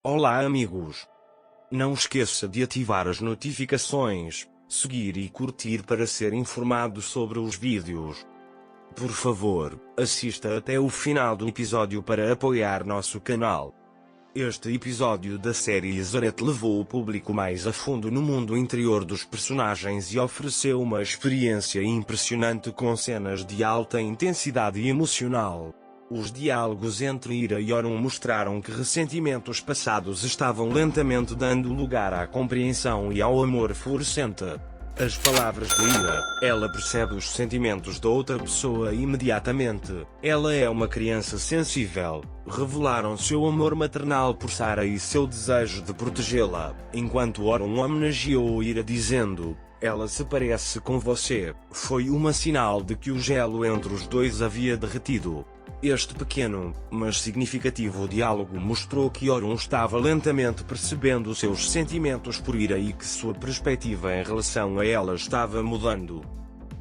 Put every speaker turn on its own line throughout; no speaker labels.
Olá amigos! Não esqueça de ativar as notificações, seguir e curtir para ser informado sobre os vídeos. Por favor, assista até o final do episódio para apoiar nosso canal. Este episódio da série Ezeret levou o público mais a fundo no mundo interior dos personagens e ofereceu uma experiência impressionante com cenas de alta intensidade emocional. Os diálogos entre Ira e Orun mostraram que ressentimentos passados estavam lentamente dando lugar à compreensão e ao amor florescente. As palavras de Ira, ela percebe os sentimentos da outra pessoa imediatamente, ela é uma criança sensível, revelaram seu amor maternal por Sarah e seu desejo de protegê-la, enquanto Orun homenageou Ira dizendo: "Ela se parece com você", foi um sinal de que o gelo entre os dois havia derretido. Este pequeno, mas significativo diálogo mostrou que Orun estava lentamente percebendo seus sentimentos por Ira e que sua perspectiva em relação a ela estava mudando.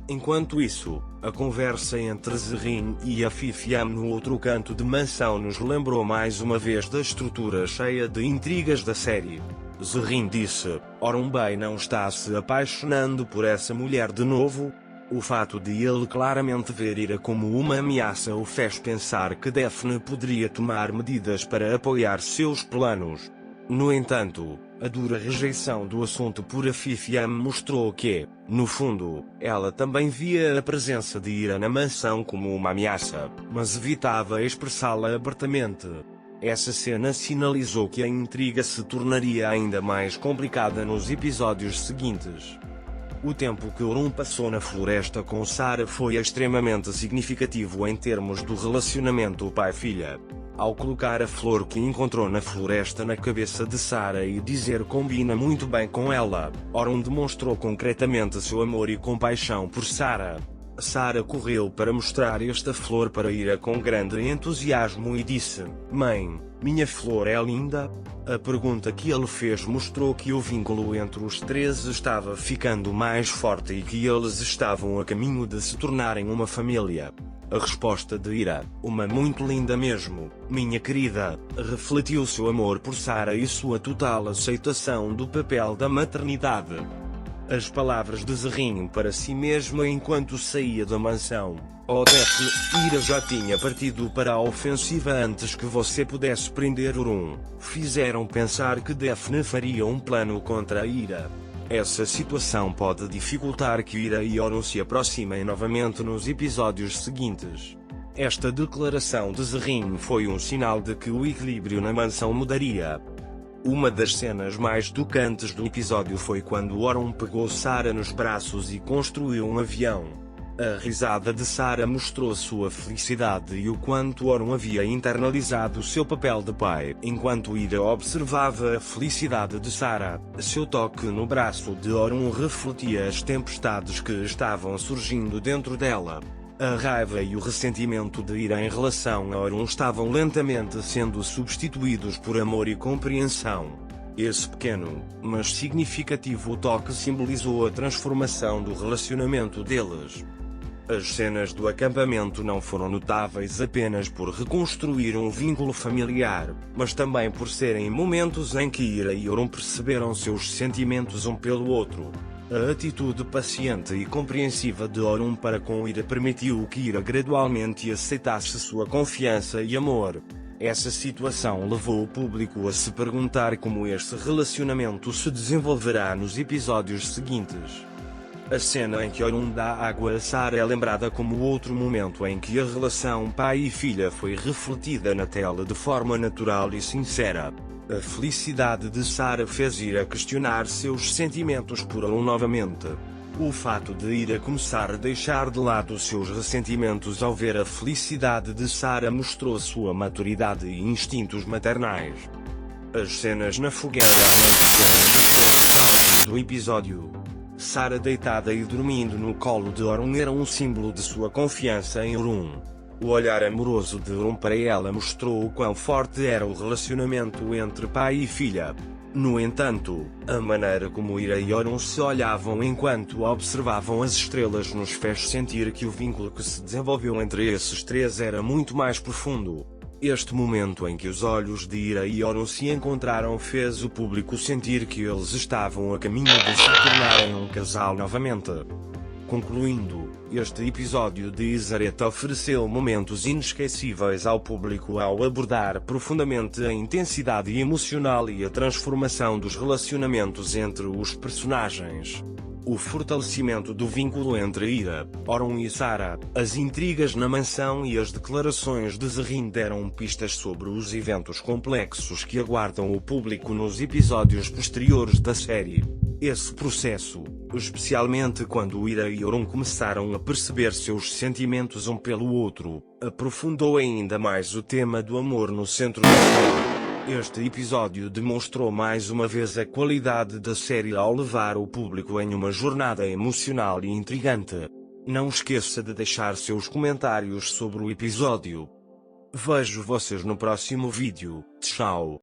Enquanto isso, a conversa entre Zerrin e Afifiam no outro canto de mansão nos lembrou mais uma vez da estrutura cheia de intrigas da série. Zerrin disse: "Orun bem não está se apaixonando por essa mulher de novo?" O fato de ele claramente ver Ira como uma ameaça o fez pensar que Daphne poderia tomar medidas para apoiar seus planos. No entanto, a dura rejeição do assunto por Afifiam mostrou que, no fundo, ela também via a presença de Ira na mansão como uma ameaça, mas evitava expressá-la abertamente. Essa cena sinalizou que a intriga se tornaria ainda mais complicada nos episódios seguintes. O tempo que Orun passou na floresta com Sarah foi extremamente significativo em termos do relacionamento pai-filha. Ao colocar a flor que encontrou na floresta na cabeça de Sarah e dizer combina muito bem com ela, Orun demonstrou concretamente seu amor e compaixão por Sarah. Sarah correu para mostrar esta flor para Ira com grande entusiasmo e disse: "Mãe, minha flor é linda?" A pergunta que ele fez mostrou que o vínculo entre os três estava ficando mais forte e que eles estavam a caminho de se tornarem uma família. A resposta de Ira, "Uma muito linda mesmo, minha querida", refletiu seu amor por Sarah e sua total aceitação do papel da maternidade. As palavras de Zerrin para si mesma enquanto saía da mansão: "Oh Daphne, Ira já tinha partido para a ofensiva antes que você pudesse prender Orun", fizeram pensar que Daphne faria um plano contra a Ira. Essa situação pode dificultar que Ira e Orun se aproximem novamente nos episódios seguintes. Esta declaração de Zerrin foi um sinal de que o equilíbrio na mansão mudaria. Uma das cenas mais tocantes do episódio foi quando Orun pegou Sarah nos braços e construiu um avião. A risada de Sarah mostrou sua felicidade e o quanto Orun havia internalizado seu papel de pai. Enquanto Ira observava a felicidade de Sarah, seu toque no braço de Orun refletia as tempestades que estavam surgindo dentro dela. A raiva e o ressentimento de Ira em relação a Orun estavam lentamente sendo substituídos por amor e compreensão. Esse pequeno, mas significativo toque simbolizou a transformação do relacionamento deles. As cenas do acampamento não foram notáveis apenas por reconstruir um vínculo familiar, mas também por serem momentos em que Ira e Orun perceberam seus sentimentos um pelo outro. A atitude paciente e compreensiva de Orun para com Ira permitiu que Ira gradualmente aceitasse sua confiança e amor. Essa situação levou o público a se perguntar como este relacionamento se desenvolverá nos episódios seguintes. A cena em que Orun dá água a Sarah é lembrada como outro momento em que a relação pai e filha foi refletida na tela de forma natural e sincera. A felicidade de Sarah fez Ira questionar seus sentimentos por Orun novamente. O fato de Ira começar a deixar de lado seus ressentimentos ao ver a felicidade de Sarah mostrou sua maturidade e instintos maternais. As cenas na fogueira amanheceram nos pontos do episódio. Sarah deitada e dormindo no colo de Orun era um símbolo de sua confiança em Orun. O olhar amoroso de Orun para ela mostrou o quão forte era o relacionamento entre pai e filha. No entanto, a maneira como Ira e Orun se olhavam enquanto observavam as estrelas nos fez sentir que o vínculo que se desenvolveu entre esses três era muito mais profundo. Este momento em que os olhos de Ira e Oron se encontraram fez o público sentir que eles estavam a caminho de se tornarem um casal novamente. Concluindo, este episódio de Isareta ofereceu momentos inesquecíveis ao público ao abordar profundamente a intensidade emocional e a transformação dos relacionamentos entre os personagens. O fortalecimento do vínculo entre Ira, Oron e Sarah, as intrigas na mansão e as declarações de Zerrin deram pistas sobre os eventos complexos que aguardam o público nos episódios posteriores da série. Esse processo, especialmente quando Ira e Oron começaram a perceber seus sentimentos um pelo outro, aprofundou ainda mais o tema do amor no centro da série. Este episódio demonstrou mais uma vez a qualidade da série ao levar o público em uma jornada emocional e intrigante. Não esqueça de deixar seus comentários sobre o episódio. Vejo vocês no próximo vídeo. Tchau.